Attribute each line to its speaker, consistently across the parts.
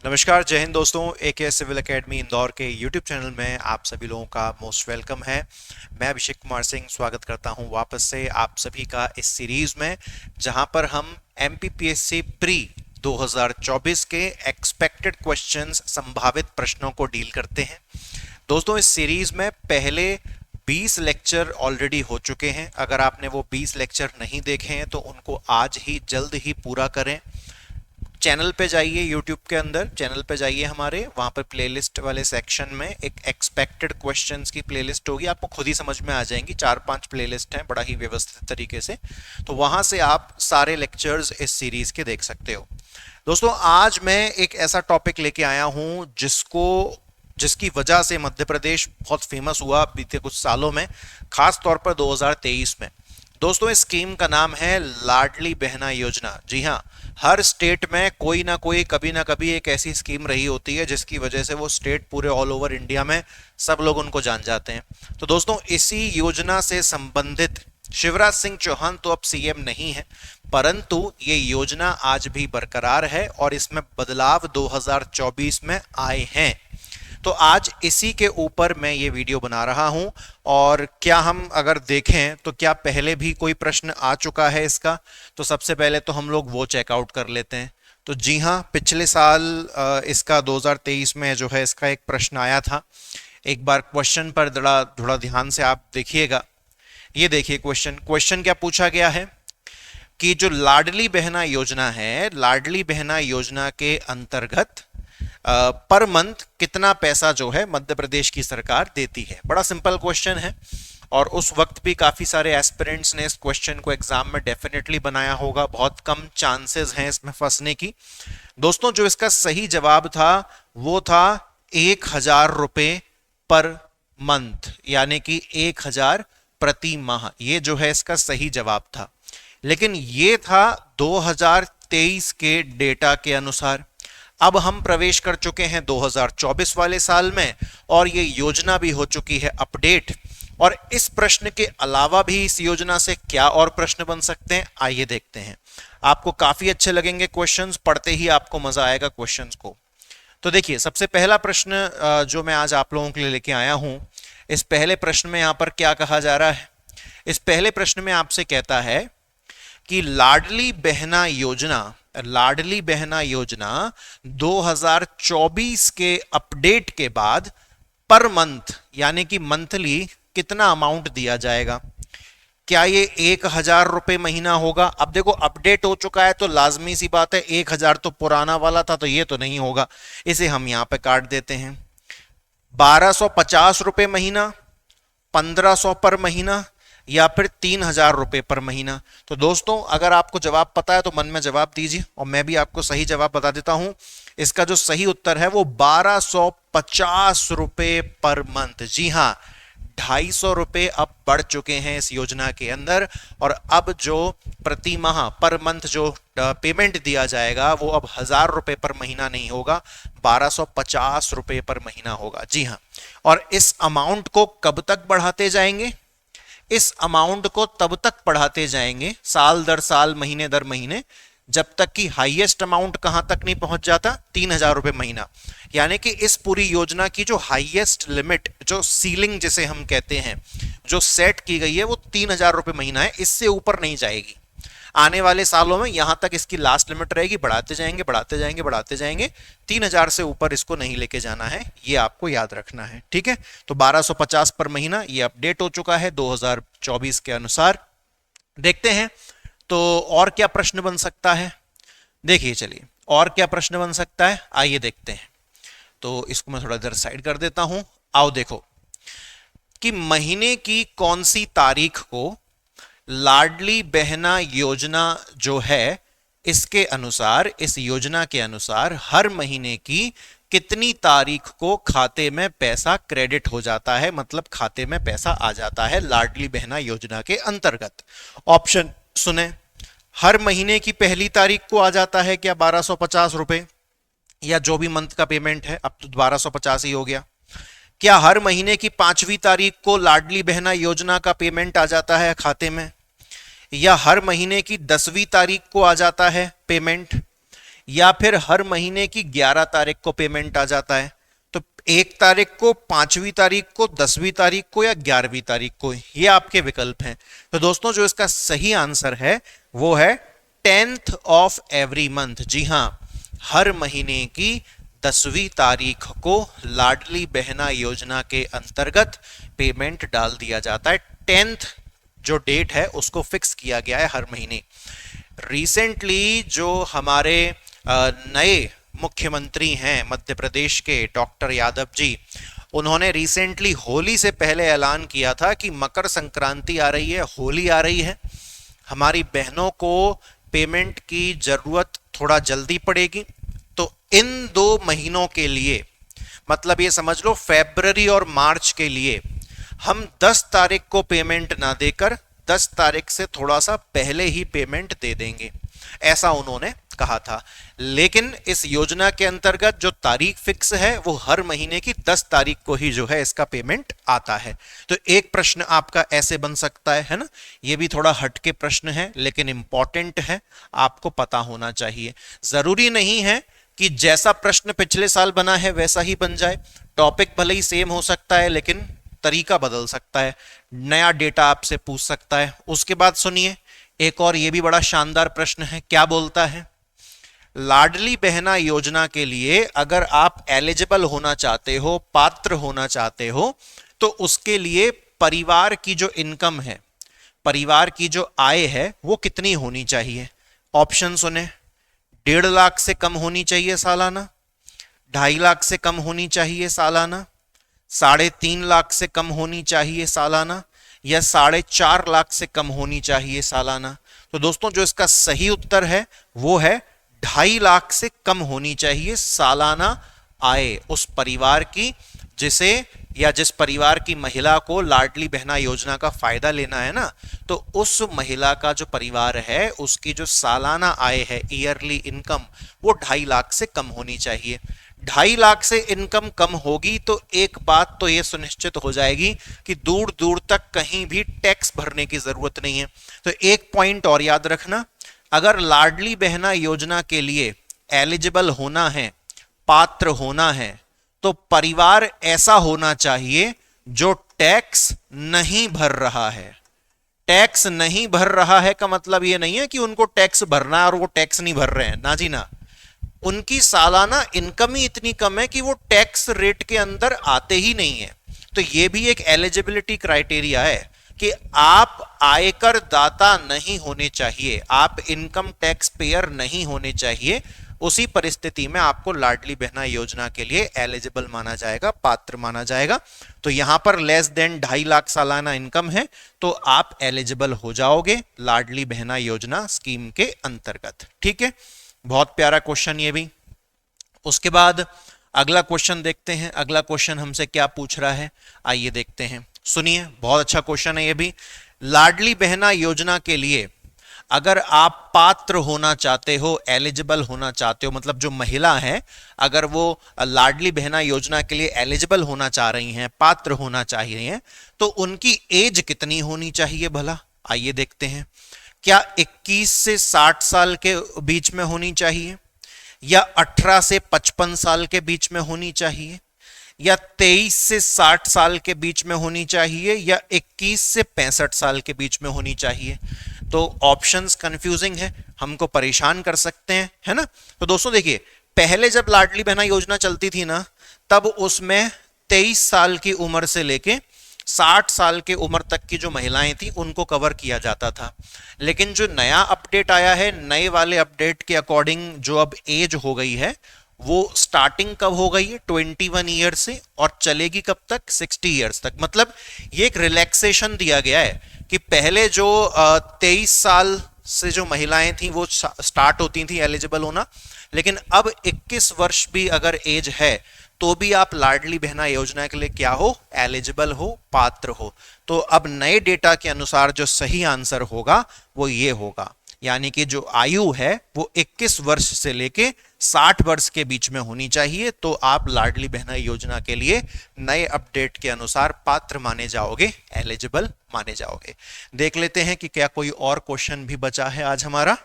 Speaker 1: नमस्कार, जय हिंद दोस्तों। एके सिविल एकेडमी इंदौर के यूट्यूब चैनल में आप सभी लोगों का मोस्ट वेलकम है। मैं अभिषेक कुमार सिंह स्वागत करता हूं वापस से आप सभी का इस सीरीज में, जहां पर हम एमपीपीएससी प्री 2024 के एक्सपेक्टेड क्वेश्चंस, संभावित प्रश्नों को डील करते हैं। दोस्तों, इस सीरीज में पहले 20 लेक्चर ऑलरेडी हो चुके हैं। अगर आपने वो 20 लेक्चर नहीं देखे हैं तो उनको आज ही जल्द ही पूरा करें। चैनल पे जाइए, यूट्यूब के अंदर चैनल पे जाइए हमारे, वहाँ पर प्लेलिस्ट वाले सेक्शन में एक एक्सपेक्टेड क्वेश्चंस की प्लेलिस्ट होगी, आपको खुद ही समझ में आ जाएंगी। 4-5 प्लेलिस्ट हैं बड़ा ही व्यवस्थित तरीके से, तो वहाँ से आप सारे लेक्चर्स इस सीरीज के देख सकते हो। दोस्तों, आज मैं एक ऐसा टॉपिक लेके आया हूँ जिसकी वजह से मध्य प्रदेश बहुत फेमस हुआ बीते कुछ सालों में, खास तौर पर 2023 में। दोस्तों, इस स्कीम का नाम है लाडली बहना योजना। जी हाँ, हर स्टेट में कोई ना कोई कभी ना कभी एक ऐसी स्कीम रही होती है जिसकी वजह से वो स्टेट पूरे ऑल ओवर इंडिया में सब लोग उनको जान जाते हैं। तो दोस्तों, इसी योजना से संबंधित शिवराज सिंह चौहान तो अब सीएम नहीं है, परंतु ये योजना आज भी बरकरार है और इसमें बदलाव 2024 में आए हैं। तो आज इसी के ऊपर मैं ये वीडियो बना रहा हूं। और क्या हम अगर देखें तो क्या पहले भी कोई प्रश्न आ चुका है इसका, तो सबसे पहले तो हम लोग वो चेकआउट कर लेते हैं। तो जी हाँ, पिछले साल इसका 2023 में जो है इसका एक प्रश्न आया था। एक बार क्वेश्चन पर थोड़ा ध्यान से आप देखिएगा। ये देखिए क्वेश्चन क्या पूछा गया है कि जो लाडली बहना योजना है, लाडली बहना योजना के अंतर्गत पर मंथ कितना पैसा जो है मध्य प्रदेश की सरकार देती है। बड़ा सिंपल क्वेश्चन है और उस वक्त भी काफी सारे एस्पिरेंट्स ने इस क्वेश्चन को एग्जाम में डेफिनेटली बनाया होगा। बहुत कम चांसेस हैं इसमें फंसने की। दोस्तों, जो इसका सही जवाब था वो था 1,000 रुपए पर मंथ, यानी कि 1,000 प्रति माह। ये जो है इसका सही जवाब था, लेकिन ये था 2023 के डेटा के अनुसार। अब हम प्रवेश कर चुके हैं 2024 वाले साल में और ये योजना भी हो चुकी है अपडेट। और इस प्रश्न के अलावा भी इस योजना से क्या और प्रश्न बन सकते हैं, आइए देखते हैं। आपको काफी अच्छे लगेंगे क्वेश्चंस, पढ़ते ही आपको मजा आएगा क्वेश्चंस को। तो देखिए, सबसे पहला प्रश्न जो मैं आज आप लोगों के लिए लेके आया हूं, इस पहले प्रश्न में यहां पर क्या कहा जा रहा है। इस पहले प्रश्न में आपसे कहता है कि लाडली बहना योजना 2024 के अपडेट के बाद पर मंथ, यानी कि मंथली कितना अमाउंट दिया जाएगा। क्या ये 1,000 रुपए महीना होगा? अब देखो, अपडेट हो चुका है तो लाजमी सी बात है 1,000 तो पुराना वाला था, तो ये तो नहीं होगा। इसे हम यहां पे काट देते हैं। 1,250 रुपए महीना, 1,500 पर महीना, या फिर 3,000 रुपए पर महीना। तो दोस्तों, अगर आपको जवाब पता है तो मन में जवाब दीजिए और मैं भी आपको सही जवाब बता देता हूं। इसका जो सही उत्तर है वो 1,250 रुपए पर मंथ। जी हां, 250 रुपए अब बढ़ चुके हैं इस योजना के अंदर। और अब जो प्रति माह पर मंथ जो पेमेंट दिया जाएगा वो अब 1,000 रुपए पर महीना नहीं होगा, 1,250 रुपए पर महीना होगा। जी हां, और इस अमाउंट को कब तक बढ़ाते जाएंगे? इस अमाउंट को तब तक बढ़ाते जाएंगे, साल दर साल, महीने दर महीने, जब तक कि हाईएस्ट अमाउंट कहां तक नहीं पहुंच जाता, 3,000 रुपए महीना। यानी कि इस पूरी योजना की जो हाईएस्ट लिमिट, जो सीलिंग जिसे हम कहते हैं, जो सेट की गई है, वो 3,000 रुपए महीना है। इससे ऊपर नहीं जाएगी। आने वाले सालों में यहां तक इसकी लास्ट लिमिट रहेगी, बढ़ाते जाएंगे बढ़ाते जाएंगे बढ़ाते जाएंगे, 3,000 से ऊपर इसको नहीं लेके जाना है। ये आपको याद रखना है, ठीक है। तो 1,250 पर महीना ये अपडेट हो चुका है 2024 के अनुसार। देखते हैं तो और क्या प्रश्न बन सकता है। देखिए, चलिए और क्या प्रश्न बन सकता है, आइए देखते हैं। तो इसको मैं थोड़ा इधर साइड कर देता हूं। आओ देखो कि महीने की कौन सी तारीख को लाडली बहना योजना जो है, इसके अनुसार, इस योजना के अनुसार हर महीने की कितनी तारीख को खाते में पैसा क्रेडिट हो जाता है, मतलब खाते में पैसा आ जाता है लाडली बहना योजना के अंतर्गत। ऑप्शन सुने। हर महीने की पहली तारीख को आ जाता है क्या 1,250 रुपए, या जो भी मंथ का पेमेंट है, अब तो 1,250 ही हो गया। क्या हर महीने की 5वीं तारीख को लाडली बहना योजना का पेमेंट आ जाता है खाते में, या हर महीने की 10वीं तारीख को आ जाता है पेमेंट, या फिर हर महीने की 11 तारीख को पेमेंट आ जाता है? तो 1 तारीख को, 5वीं तारीख को, 10वीं तारीख को या 11वीं तारीख को, ये आपके विकल्प हैं। तो दोस्तों जो इसका सही आंसर है वो है 10th ऑफ एवरी मंथ। जी हां, हर महीने की 10वीं तारीख को लाडली बहना योजना के अंतर्गत पेमेंट डाल दिया जाता है। 10th जो डेट है उसको फिक्स किया गया है हर महीने। रिसेंटली जो हमारे नए मुख्यमंत्री हैं मध्य प्रदेश के, डॉक्टर यादव जी, उन्होंने रिसेंटली होली से पहले ऐलान किया था कि मकर संक्रांति आ रही है, होली आ रही है, हमारी बहनों को पेमेंट की जरूरत थोड़ा जल्दी पड़ेगी। तो इन 2 महीनों के लिए, मतलब ये समझ लो फरवरी और मार्च के लिए, हम 10 तारीख को पेमेंट ना देकर 10 तारीख से थोड़ा सा पहले ही पेमेंट दे देंगे, ऐसा उन्होंने कहा था। लेकिन इस योजना के अंतर्गत जो तारीख फिक्स है वो हर महीने की 10 तारीख को ही जो है इसका पेमेंट आता है। तो एक प्रश्न आपका ऐसे बन सकता है ना, ये भी थोड़ा हटके प्रश्न है लेकिन इंपॉर्टेंट है, आपको पता होना चाहिए। जरूरी नहीं है कि जैसा प्रश्न पिछले साल बना है वैसा ही बन जाए, टॉपिक भले ही सेम हो सकता है लेकिन तरीका बदल सकता है, नया डेटा आपसे पूछ सकता है। उसके बाद सुनिए एक और ये भी बड़ा शानदार प्रश्न है, क्या बोलता है? लाडली बहना योजना के लिए अगर आप एलिजिबल होना चाहते हो, पात्र होना चाहते हो, तो उसके लिए परिवार की जो इनकम है, परिवार की जो आय है वो कितनी होनी चाहिए? ऑप्शन सुने, 1.5 लाख से कम होनी चाहिए सालाना, 2.5 लाख से कम होनी चाहिए सालाना, 3.5 लाख से कम होनी चाहिए सालाना, या 4.5 लाख से कम होनी चाहिए सालाना। तो दोस्तों जो इसका सही उत्तर है वो है 2.5 लाख से कम होनी चाहिए सालाना आय उस परिवार की जिसे, या जिस परिवार की महिला को लाडली बहना योजना का फायदा लेना है ना, तो उस महिला का जो परिवार है उसकी जो सालाना आय है, ईयरली इनकम, वो 2.5 लाख से कम होनी चाहिए। 2.5 लाख से इनकम कम होगी तो एक बात तो ये सुनिश्चित हो जाएगी कि दूर दूर तक कहीं भी टैक्स भरने की जरूरत नहीं है। तो एक पॉइंट और याद रखना, अगर लाडली बहना योजना के लिए एलिजिबल होना है, पात्र होना है, तो परिवार ऐसा होना चाहिए जो टैक्स नहीं भर रहा है। टैक्स नहीं भर रहा है का मतलब ये नहीं है कि उनको टैक्स भरना है और वो टैक्स नहीं भर रहे हैं, ना जी ना। उनकी सालाना इनकम ही इतनी कम है कि वो टैक्स रेट के अंदर आते ही नहीं है। तो ये भी एक एलिजिबिलिटी क्राइटेरिया है कि आप आयकर दाता नहीं होने चाहिए, आप इनकम टैक्स पेयर नहीं होने चाहिए। उसी परिस्थिति में आपको लाडली बहना योजना के लिए एलिजिबल माना जाएगा, पात्र माना जाएगा। तो यहां पर लेस देन 2.5 लाख सालाना इनकम है तो आप एलिजिबल हो जाओगे लाडली बहना योजना स्कीम के अंतर्गत। ठीक है, बहुत प्यारा क्वेश्चन ये भी। उसके बाद अगला क्वेश्चन देखते हैं, अगला क्वेश्चन हमसे क्या पूछ रहा है, आइए देखते हैं। सुनिए, बहुत अच्छा क्वेश्चन है ये भी। लाडली बहना योजना के लिए अगर आप पात्र होना चाहते हो, एलिजिबल होना चाहते हो, मतलब जो महिला है अगर वो लाडली बहना योजना के लिए एलिजिबल होना चाह रही हैं, पात्र होना चाह रही हैं, तो उनकी एज कितनी होनी चाहिए भला? आइए देखते हैं। क्या 21 से 60 साल के बीच में होनी चाहिए, या 18 से 55 साल के बीच में होनी चाहिए, या 23 से 60 साल के बीच में होनी चाहिए, या 21 से 65 साल के बीच में होनी चाहिए? तो ऑप्शंस कंफ्यूजिंग है, हमको परेशान कर सकते हैं, है ना। तो दोस्तों देखिए, पहले जब लाडली बहना योजना चलती थी ना, तब उसमें 23 साल की उम्र से लेके 60 साल की उम्र तक की जो महिलाएं थी उनको कवर किया जाता था। लेकिन जो नया अपडेट आया है, नए वाले अपडेट के अकॉर्डिंग जो अब एज हो गई है वो स्टार्टिंग कब हो गई है? 21 ईयर से, और चलेगी कब तक? 60 ईयर्स तक। मतलब ये एक रिलैक्सेशन दिया गया है कि पहले जो 23 साल से जो महिलाएं थी वो स्टार्ट होती थी एलिजिबल होना, लेकिन अब 21 वर्ष भी अगर एज है तो भी आप लाडली बहना योजना के लिए क्या हो? एलिजिबल हो, पात्र हो। तो अब नए डेटा के अनुसार जो सही आंसर होगा वो ये होगा, यानी कि जो आयु है वो 21 वर्ष से लेके 60 वर्ष के बीच में होनी चाहिए। तो आप लाडली बहना योजना के लिए नए अपडेट के अनुसार पात्र माने जाओगे, एलिजिबल माने जाओगे। देख लेते हैं कि क्या कोई और क्वेश्चन भी बचा है आज हमारा।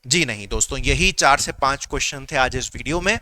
Speaker 1: जी नहीं दोस्तों, यही 4 से 5 क्वेश्चन थे आज इस वीडियो में।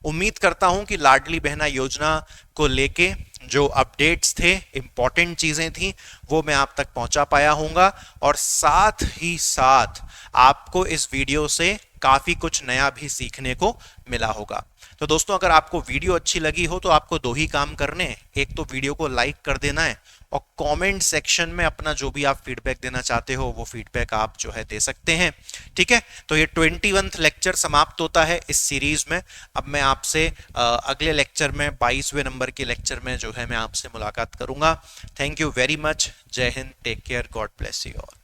Speaker 1: उम्मीद करता हूं कि लाडली बहना योजना को लेके जो अपडेट्स थे, इंपॉर्टेंट चीजें थी, वो मैं आप तक पहुंचा पाया हूंगा, और साथ ही साथ आपको इस वीडियो से काफी कुछ नया भी सीखने को मिला होगा। तो दोस्तों, अगर आपको वीडियो अच्छी लगी हो तो आपको दो ही काम करने हैं। एक तो वीडियो को लाइक कर देना है, और कमेंट सेक्शन में अपना जो भी आप फीडबैक देना चाहते हो वो फीडबैक आप जो है दे सकते हैं। ठीक है, तो ये 21वां लेक्चर समाप्त होता है इस सीरीज में। अब मैं आपसे अगले लेक्चर में 22वें नंबर के लेक्चर में जो है मैं आपसे मुलाकात करूंगा। Thank you very much. जय हिंद, take care, God bless you all.